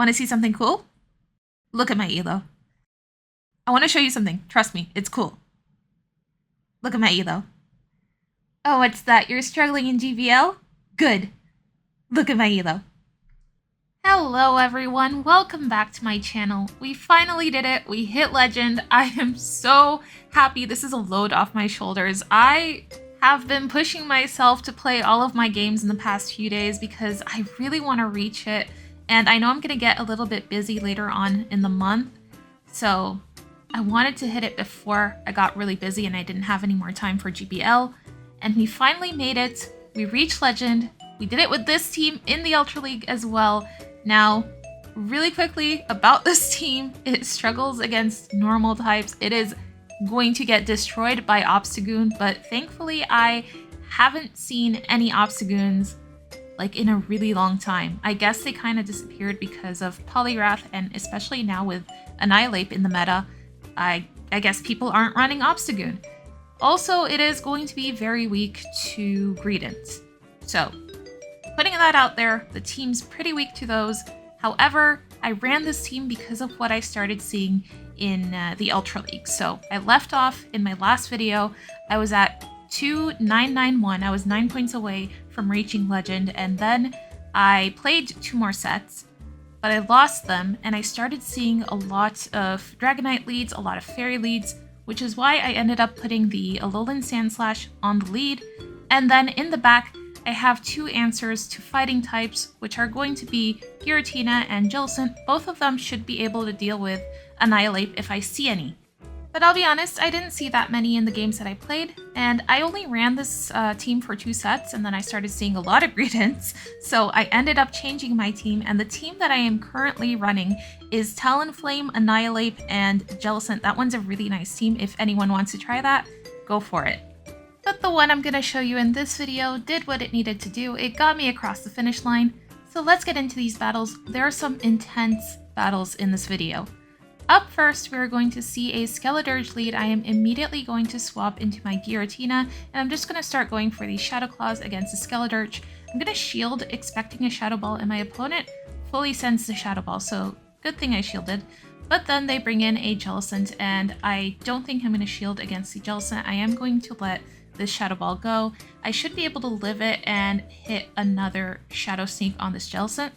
Want to see something cool? Look at my elo. I want to show you something. Trust me, it's cool. Look at my elo. Oh, what's that? You're struggling in GBL? Good. Look at my elo. Hello everyone, welcome back to my channel. We finally did it. We hit legend. I am so happy. This is a load off my shoulders. I have been pushing myself to play all of my games in the past few days because I really want to reach it. And I know I'm going to get a little bit busy later on in the month. So I wanted to hit it before I got really busy and I didn't have any more time for GBL. And we finally made it. We reached legend. We did it with this team in the Ultra League as well. Now, really quickly about this team, it struggles against normal types. It is going to get destroyed by Obstagoon, but thankfully I haven't seen any Obstagoons like in a really long time. I guess they kind of disappeared because of Poliwrath, and especially now with Annihilate in the meta, I guess people aren't running Obstagoon. Also, it is going to be very weak to Greedents. So, putting that out there, the team's pretty weak to those. However, I ran this team because of what I started seeing in the Ultra League. So I left off in my last video. I was at 2,991. I was 9 points away from reaching legend, and then I played 2 more sets, but I lost them, and I started seeing a lot of Dragonite leads, a lot of Fairy leads, which is why I ended up putting the Alolan Sandslash on the lead. And then in the back, I have 2 answers to fighting types, which are going to be Giratina and Jellicent. Both of them should be able to deal with Annihilate if I see any. But I'll be honest, I didn't see that many in the games that I played, and I only ran this team for 2 sets, and then I started seeing a lot of Greedents, so I ended up changing my team, and the team that I am currently running is Talonflame, Annihilate, and Jellicent. That one's a really nice team. If anyone wants to try that, go for it. But the one I'm going to show you in this video did what it needed to do. It got me across the finish line. So let's get into these battles. There are some intense battles in this video. Up first, we're going to see a Skeledirge lead. I am immediately going to swap into my Giratina, and I'm just going to start going for these Shadow Claws against the Skeledirge. I'm going to shield, expecting a Shadow Ball, and my opponent fully sends the Shadow Ball, so good thing I shielded. But then they bring in a Jellicent, and I don't think I'm going to shield against the Jellicent. I am going to let this Shadow Ball go. I should be able to live it and hit another Shadow Sneak on this Jellicent.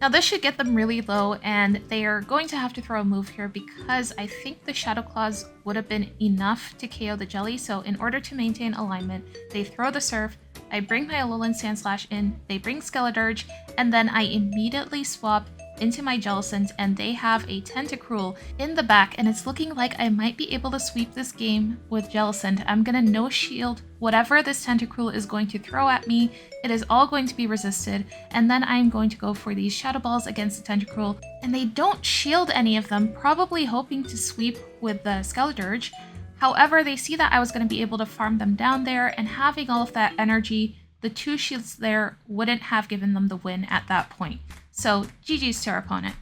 Now this should get them really low, and they are going to have to throw a move here because I think the Shadow Claws would have been enough to KO the Jelly. So in order to maintain alignment, they throw the Surf, I bring my Alolan Sandslash in, they bring Skeledirge, and then I immediately swap into my Jellicent, and they have a Tentacruel in the back, and it's looking like I might be able to sweep this game with Jellicent. I'm gonna no shield whatever this Tentacruel is going to throw at me. It is all going to be resisted, and then I'm going to go for these Shadow Balls against the Tentacruel, and they don't shield any of them, probably hoping to sweep with the Skeledirge. However, they see that I was going to be able to farm them down there, and having all of that energy, the 2 shields there wouldn't have given them the win at that point. So GG's to our opponent.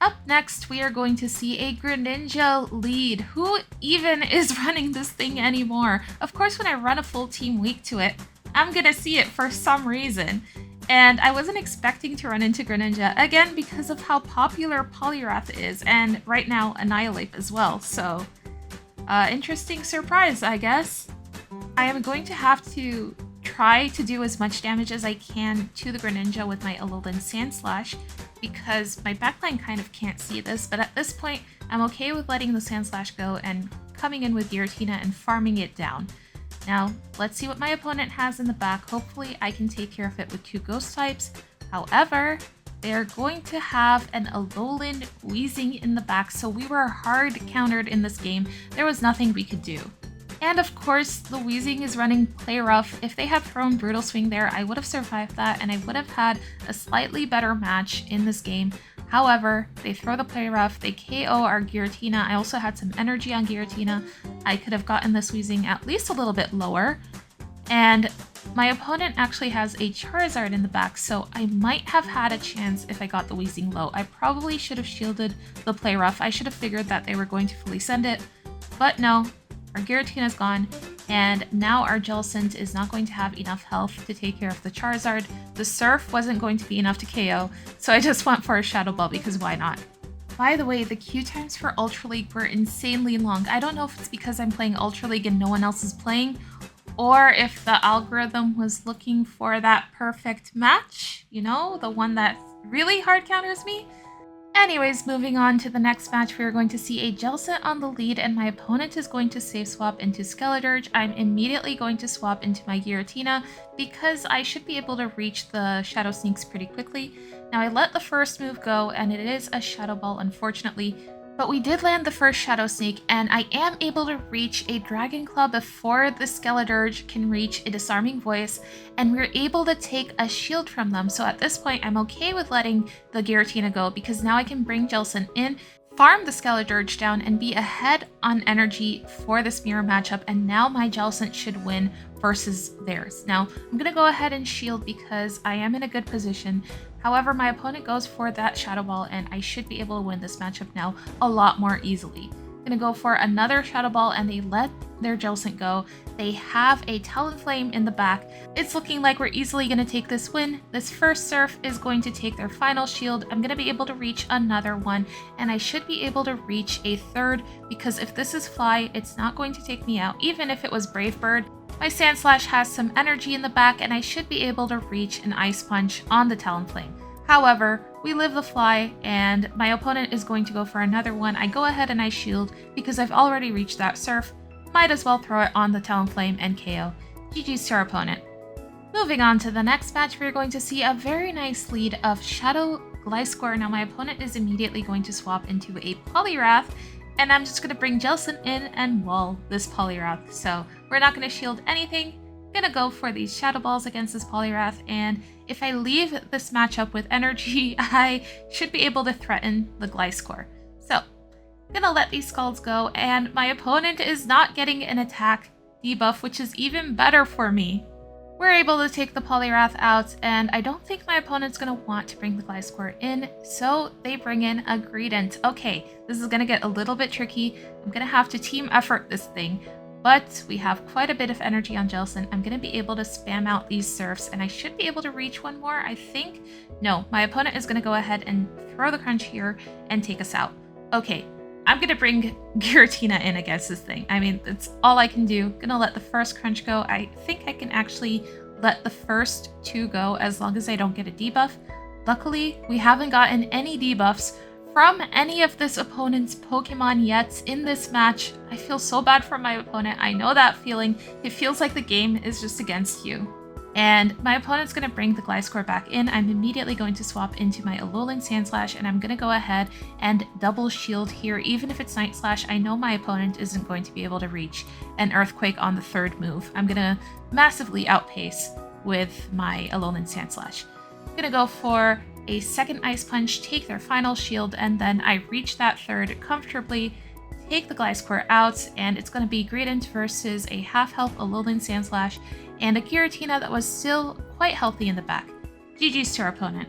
Up next, we are going to see a Greninja lead. Who even is running this thing anymore? Of course, when I run a full team weak to it, I'm gonna see it for some reason. And I wasn't expecting to run into Greninja, again, because of how popular Poliwrath is, and right now Annihilate as well. So, interesting surprise, I guess. I am going to have to try to do as much damage as I can to the Greninja with my Alolan Sandslash, because my backline kind of can't see this, but at this point I'm okay with letting the Sandslash go and coming in with Giratina and farming it down. Now let's see what my opponent has in the back. Hopefully I can take care of it with 2 ghost types. However, they're going to have an Alolan Wheezing in the back, so we were hard countered in this game. There was nothing we could do. And of course, the Wheezing is running Play Rough. If they had thrown Brutal Swing there, I would have survived that, and I would have had a slightly better match in this game. However, they throw the Play Rough, they KO our Giratina. I also had some energy on Giratina. I could have gotten this Wheezing at least a little bit lower. And my opponent actually has a Charizard in the back, so I might have had a chance if I got the Wheezing low. I probably should have shielded the Play Rough. I should have figured that they were going to fully send it, but no. Our Giratina's gone, and now our Jellicent is not going to have enough health to take care of the Charizard. The Surf wasn't going to be enough to KO, so I just went for a Shadow Ball because why not? By the way, the queue times for Ultra League were insanely long. I don't know if it's because I'm playing Ultra League and no one else is playing, or if the algorithm was looking for that perfect match, you know, the one that really hard counters me. Anyways, moving on to the next match, we are going to see a Jellicent on the lead, and my opponent is going to safe swap into Skeledirge. I'm immediately going to swap into my Giratina because I should be able to reach the Shadow Sneaks pretty quickly. Now, I let the first move go, and it is a Shadow Ball, unfortunately. But we did land the first Shadow Sneak, and I am able to reach a Dragon Claw before the Skeledirge can reach a Disarming Voice, and we're able to take a shield from them. So at this point, I'm okay with letting the Giratina go, because now I can bring Jellicent in, farm the Skeledirge down, and be ahead on energy for this mirror matchup, and now my Jellicent should win versus theirs. Now, I'm going to go ahead and shield because I am in a good position. However, my opponent goes for that Shadow Ball, and I should be able to win this matchup now a lot more easily. I'm going to go for another Shadow Ball, and they let their Jellicent go. They have a Talonflame in the back. It's looking like we're easily going to take this win. This first Surf is going to take their final shield. I'm going to be able to reach another one, and I should be able to reach a third, because if this is Fly, it's not going to take me out. Even if it was Brave Bird, my Sandslash has some energy in the back, and I should be able to reach an Ice Punch on the Talonflame. However, we live the Fly, and my opponent is going to go for another one. I go ahead and I shield because I've already reached that Surf. Might as well throw it on the Talonflame and KO. GG's to our opponent. Moving on to the next match, we're going to see a very nice lead of Shadow Gliscor. Now my opponent is immediately going to swap into a Poliwrath, and I'm just going to bring Jellicent in and wall this Poliwrath. So we're not going to shield anything. I'm going to go for these Shadow Balls against this Poliwrath, and if I leave this matchup with energy, I should be able to threaten the Gliscor. So I'm going to let these Scalds go, and my opponent is not getting an attack debuff, which is even better for me. We're able to take the Poliwrath out, and I don't think my opponent's going to want to bring the Gliscor in, so they bring in a Greedent. Okay, this is going to get a little bit tricky. I'm going to have to team effort this thing, but we have quite a bit of energy on Jellicent. I'm going to be able to spam out these Surfs, and I should be able to reach one more, I think. No, my opponent is going to go ahead and throw the Crunch here and take us out. Okay, I'm going to bring Giratina in against this thing. I mean, that's all I can do. Going to let the first Crunch go. I think I can actually let the first two go as long as I don't get a debuff. Luckily, we haven't gotten any debuffs from any of this opponent's Pokemon yet in this match. I feel so bad for my opponent. I know that feeling. It feels like the game is just against you. And my opponent's going to bring the Gliscor back in. I'm immediately going to swap into my Alolan Sandslash, and I'm going to go ahead and double shield here. Even if it's Night Slash, I know my opponent isn't going to be able to reach an Earthquake on the third move. I'm going to massively outpace with my Alolan Sandslash. I'm going to go for a second Ice Punch, take their final shield, and then I reach that third comfortably, take the Gliscor out, and it's going to be Greedent versus a half-health Alolan Sandslash and a Giratina that was still quite healthy in the back. GG's to our opponent.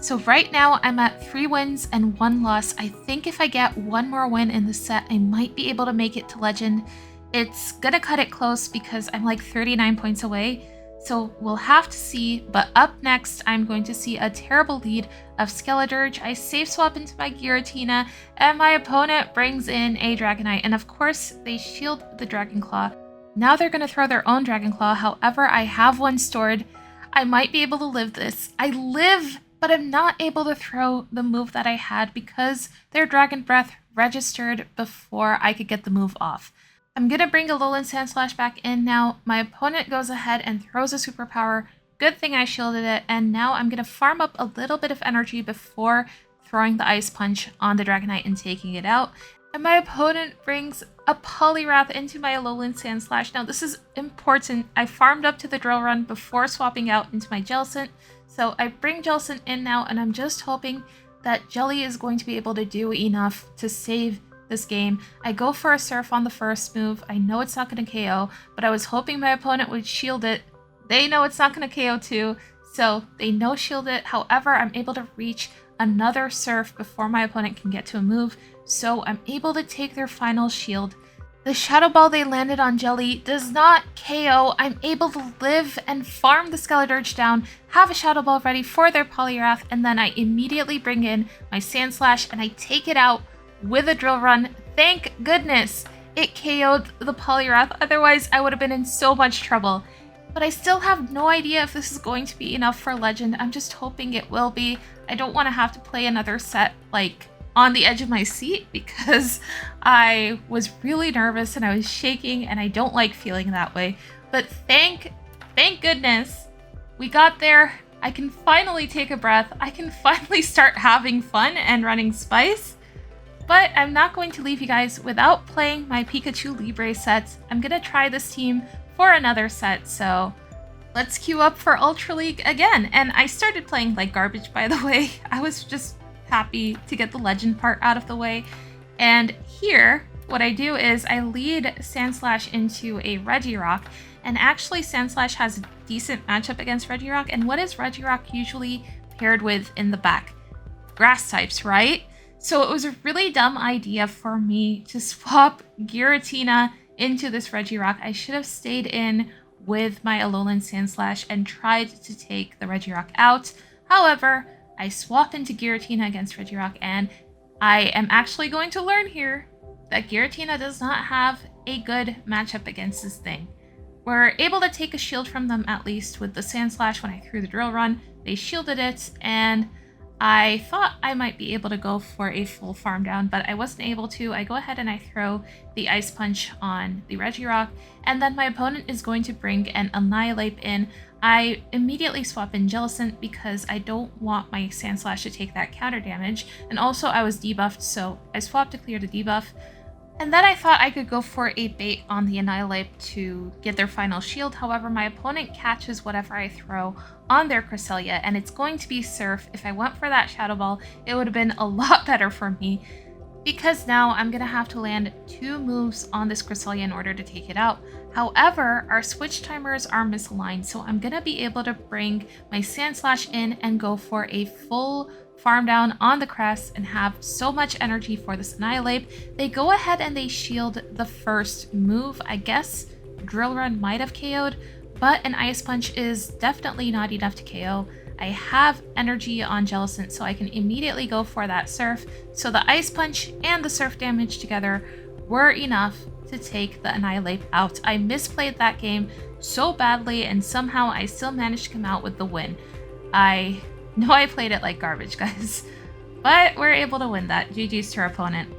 So right now I'm at 3 wins and 1 loss. I think if I get one more win in the set, I might be able to make it to Legend. It's gonna cut it close because I'm like 39 points away. So we'll have to see, but up next, I'm going to see a terrible lead of Skeledirge. I safe swap into my Giratina, and my opponent brings in a Dragonite, and of course, they shield the Dragon Claw. Now they're going to throw their own Dragon Claw, however, I have one stored. I might be able to live this. I live, but I'm not able to throw the move that I had because their Dragon Breath registered before I could get the move off. I'm going to bring Alolan Sandslash back in now. My opponent goes ahead and throws a superpower. Good thing I shielded it, and now I'm going to farm up a little bit of energy before throwing the Ice Punch on the Dragonite and taking it out. And my opponent brings a Poliwrath into my Alolan Sandslash. Now this is important. I farmed up to the Drill Run before swapping out into my Jellicent. So I bring Jellicent in now, and I'm just hoping that Jelly is going to be able to do enough to save this game. I go for a Surf on the first move. I know it's not going to KO, but I was hoping my opponent would shield it. They know it's not going to KO too, so they no shield it. However, I'm able to reach another Surf before my opponent can get to a move, so I'm able to take their final shield. The Shadow Ball they landed on Jelly does not KO. I'm able to live and farm the Skeledirge down, have a Shadow Ball ready for their Poliwrath, and then I immediately bring in my Sand Slash and I take it out with a Drill Run. Thank goodness it KO'd the Poliwrath, otherwise I would have been in so much trouble. But I still have no idea if this is going to be enough for Legend. I'm just hoping it will be. I don't want to have to play another set like on the edge of my seat because I was really nervous and I was shaking and I don't like feeling that way. But thank goodness we got there. I can finally take a breath. I can finally start having fun and running Spice. But I'm not going to leave you guys without playing my Pikachu Libre sets. I'm gonna try this team for another set, so let's queue up for Ultra League again. And I started playing like garbage, by the way. I was just happy to get the legend part out of the way. And here, what I do is I lead Sandslash into a Regirock, and actually Sandslash has a decent matchup against Regirock. And what is Regirock usually paired with in the back? Grass types, right? So it was a really dumb idea for me to swap Giratina into this Regirock. I should have stayed in with my Alolan Sandslash and tried to take the Regirock out. However, I swap into Giratina against Regirock, and I am actually going to learn here that Giratina does not have a good matchup against this thing. We're able to take a shield from them at least with the Sandslash when I threw the Drill Run. They shielded it, and I thought I might be able to go for a full farm down, but I wasn't able to. I go ahead and I throw the Ice Punch on the Regirock, and then my opponent is going to bring an Annihilate in. I immediately swap in Jellicent because I don't want my Sandslash to take that counter damage, and also I was debuffed, so I swapped to clear the debuff. And then I thought I could go for a bait on the Annihilate to get their final shield. However, my opponent catches whatever I throw on their Cresselia, and it's going to be Surf. If I went for that Shadow Ball, it would have been a lot better for me, because now I'm going to have to land 2 moves on this Cresselia in order to take it out. However, our switch timers are misaligned, so I'm going to be able to bring my Sandslash in and go for a full farm down on the Crest and have so much energy for this Annihilate. They go ahead and they shield the first move. I guess Drill Run might have KO'd, but an Ice Punch is definitely not enough to KO. I have energy on Jellicent, so I can immediately go for that Surf. So the Ice Punch and the Surf damage together were enough to take the Annihilate out. I misplayed that game so badly, and somehow I still managed to come out with the win. I know I played it like garbage, guys, but we're able to win that. GG's to our opponent.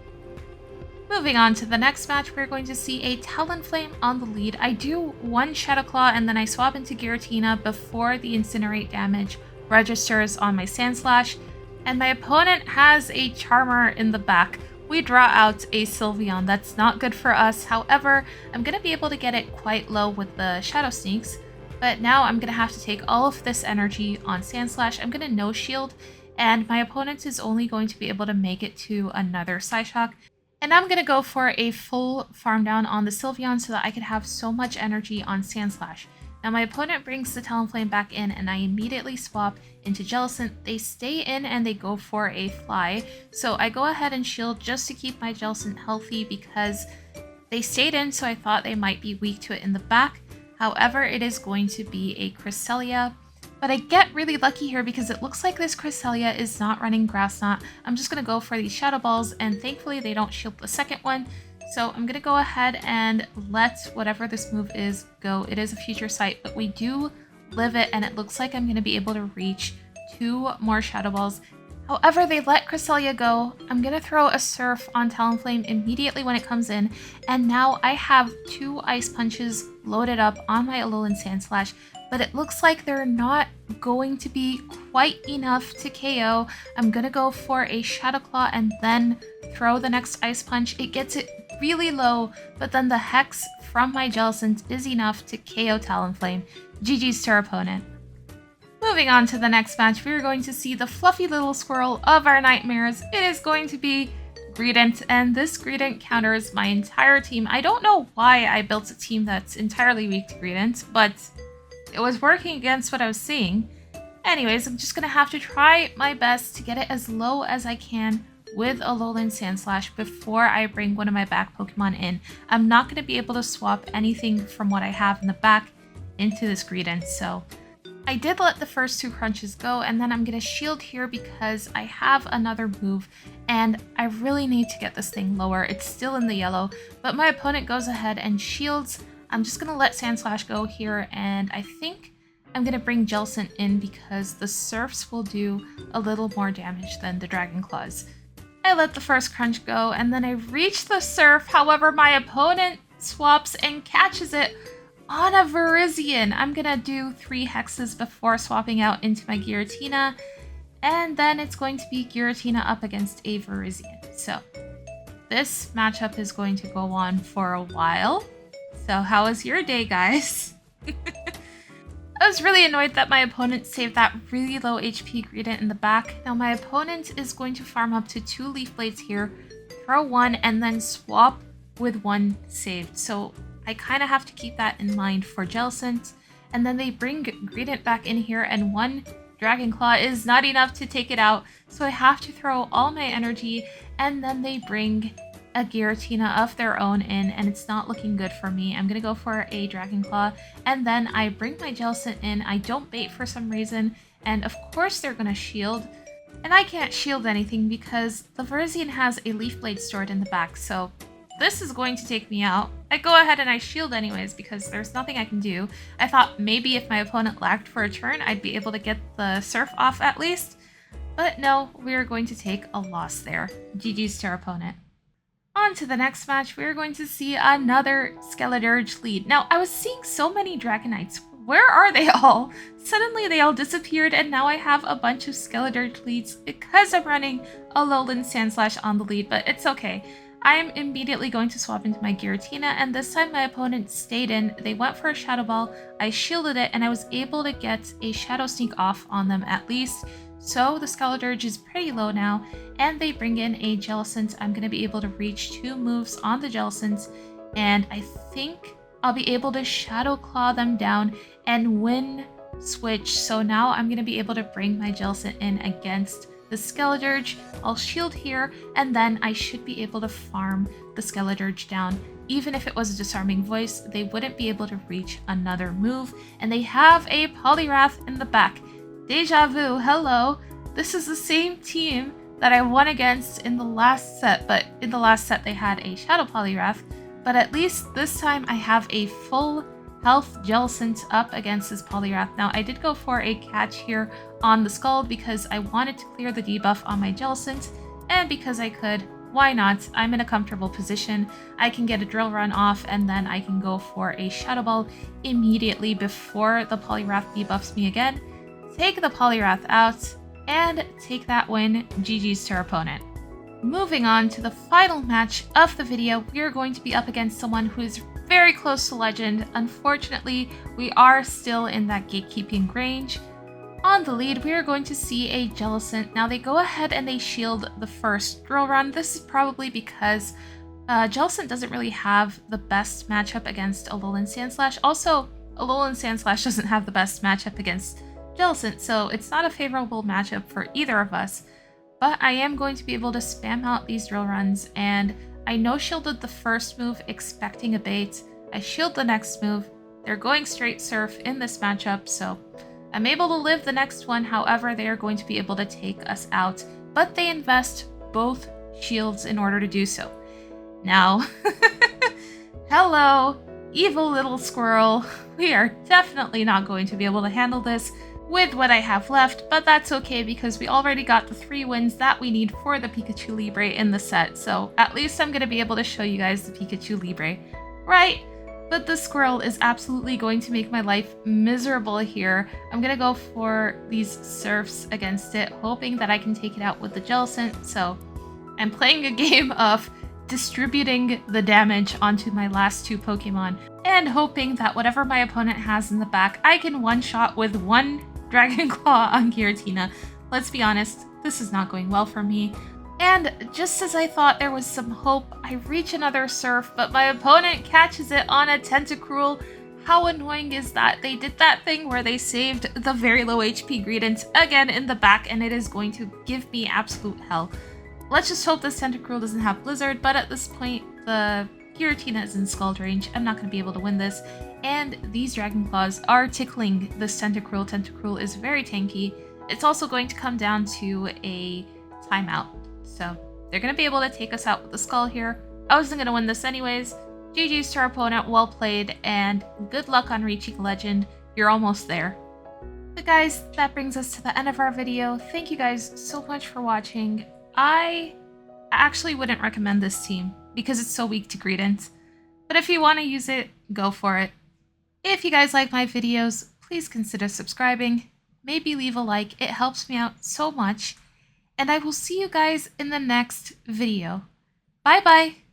Moving on to the next match, we're going to see a Talonflame on the lead. I do 1 Shadow Claw and then I swap into Giratina before the Incinerate damage registers on my Sandslash, and my opponent has a Charmer in the back. We draw out a Sylveon. That's not good for us. However, I'm going to be able to get it quite low with the Shadow Sneaks, but now I'm going to have to take all of this energy on Sandslash. I'm going to no shield, and my opponent is only going to be able to make it to another Psyshock. And I'm going to go for a full farm down on the Sylveon so that I could have so much energy on Sandslash. Now my opponent brings the Talonflame back in, and I immediately swap into Jellicent. They stay in and they go for a Fly. So I go ahead and shield just to keep my Jellicent healthy because they stayed in, so I thought they might be weak to it in the back. However, it is going to be a Cresselia. But I get really lucky here because it looks like this Cresselia is not running Grass Knot. I'm just going to go for these Shadow Balls, and thankfully they don't shield the second one. So I'm going to go ahead and let whatever this move is go. It is a future sight, but we do live it, and it looks like I'm going to be able to reach 2 more Shadow Balls. However, they let Cresselia go. I'm going to throw a Surf on Talonflame immediately when it comes in, and now I have 2 Ice Punches loaded up on my Alolan Sandslash, but it looks like they're not going to be quite enough to KO. I'm going to go for a Shadow Claw and then throw the next Ice Punch. It gets it really low, but then the Hex from my Jellicent is enough to KO Talonflame. GG's to our opponent. Moving on to the next match, we are going to see the fluffy little squirrel of our nightmares. It is going to be Greedent, and this Greedent counters my entire team. I don't know why I built a team that's entirely weak to Greedent, but it was working against what I was seeing. Anyways, I'm just going to have to try my best to get it as low as I can with a Alolan Sandslash before I bring one of my back Pokemon in. I'm not going to be able to swap anything from what I have in the back into this Greedent, so I did let the first 2 crunches go, and then I'm going to shield here because I have another move, and I really need to get this thing lower. It's still in the yellow, but my opponent goes ahead and shields. I'm just going to let Sandslash go here, and I think I'm going to bring Jellicent in because the Surfs will do a little more damage than the Dragon Claws. I let the first crunch go, and then I reach the Surf. However, my opponent swaps and catches it on a Virizion. I'm gonna do 3 hexes before swapping out into my Giratina, and then it's going to be Giratina up against a Virizion. So this matchup is going to go on for a while. So how was your day, guys? I was really annoyed that my opponent saved that really low HP Greedent in the back. Now my opponent is going to farm up to 2 Leaf Blades here, throw 1, and then swap with 1 saved. So I kind of have to keep that in mind for Jellicent. And then they bring Greedent back in here, and 1 Dragon Claw is not enough to take it out. So I have to throw all my energy, and then they bring a Giratina of their own in, and it's not looking good for me. I'm going to go for a Dragon Claw, and then I bring my Jellicent in. I don't bait for some reason, and of course they're going to shield. And I can't shield anything because the Virizion has a Leaf Blade stored in the back, so this is going to take me out. I go ahead and I shield anyways because there's nothing I can do. I thought maybe if my opponent lagged for a turn, I'd be able to get the Surf off at least. But no, we are going to take a loss there. GG's to our opponent. On to the next match, we are going to see another Skeledirge lead. Now, I was seeing so many Dragonites. Where are they all? Suddenly they all disappeared, and now I have a bunch of Skeledirge leads because I'm running a Alolan Sandslash on the lead, but it's okay. I am immediately going to swap into my Giratina, and this time my opponent stayed in. They went for a Shadow Ball, I shielded it, and I was able to get a Shadow Sneak off on them at least. So the Skeledirge is pretty low now, and they bring in a Jellicent. I'm going to be able to reach 2 moves on the Jellicent, and I think I'll be able to Shadow Claw them down and win switch. So now I'm going to be able to bring my Jellicent in against the Skeledirge. I'll shield here, and then I should be able to farm the Skeledirge down. Even if it was a Disarming Voice, they wouldn't be able to reach another move, and they have a Poliwrath in the back. Deja vu, hello. This is the same team that I won against in the last set, but in the last set they had a Shadow Poliwrath, but at least this time I have a full health Jellicent up against this Poliwrath. Now I did go for a catch here on the skull because I wanted to clear the debuff on my Jellicent, and because I could, why not? I'm in a comfortable position. I can get a Drill Run off, and then I can go for a Shadow Ball immediately before the Poliwrath debuffs me again, take the Poliwrath out, and take that win. GG's to our opponent. Moving on to the final match of the video, we are going to be up against someone who is very close to Legend. Unfortunately, we are still in that gatekeeping range. On the lead, we are going to see a Jellicent. Now they go ahead and they shield the first Drill Run. This is probably because Jellicent doesn't really have the best matchup against Alolan Sandslash. Also, Alolan Sandslash doesn't have the best matchup against Jellicent, so it's not a favorable matchup for either of us. But I am going to be able to spam out these Drill Runs, and I no-shielded the first move expecting a bait. I shield the next move. They're going straight Surf in this matchup, so I'm able to live the next one. However, they are going to be able to take us out, but they invest both shields in order to do so. Now, hello, evil little squirrel. We are definitely not going to be able to handle this with what I have left, but that's okay because we already got the 3 wins that we need for the Pikachu Libre in the set, so at least I'm going to be able to show you guys the Pikachu Libre, right? But the squirrel is absolutely going to make my life miserable here. I'm going to go for these Surfs against it, hoping that I can take it out with the Jellicent, so I'm playing a game of distributing the damage onto my last 2 Pokemon, and hoping that whatever my opponent has in the back, I can one-shot with 1 Dragon Claw on Giratina. Let's be honest, this is not going well for me. And just as I thought there was some hope, I reach another Surf, but my opponent catches it on a Tentacruel. How annoying is that? They did that thing where they saved the very low HP Greedent again in the back, and it is going to give me absolute hell. Let's just hope this Tentacruel doesn't have Blizzard, but at this point, the Giratina is in Scald range. I'm not going to be able to win this. And these Dragon Claws are tickling this Tentacruel. Tentacruel is very tanky. It's also going to come down to a timeout. So they're going to be able to take us out with the Skull here. I wasn't going to win this anyways. GG's to our opponent, well played, and good luck on reaching Legend. You're almost there. But guys, that brings us to the end of our video. Thank you guys so much for watching. I actually wouldn't recommend this team because it's so weak to Greedent. But if you want to use it, go for it. If you guys like my videos, please consider subscribing. Maybe leave a like, it helps me out so much. And I will see you guys in the next video. Bye bye!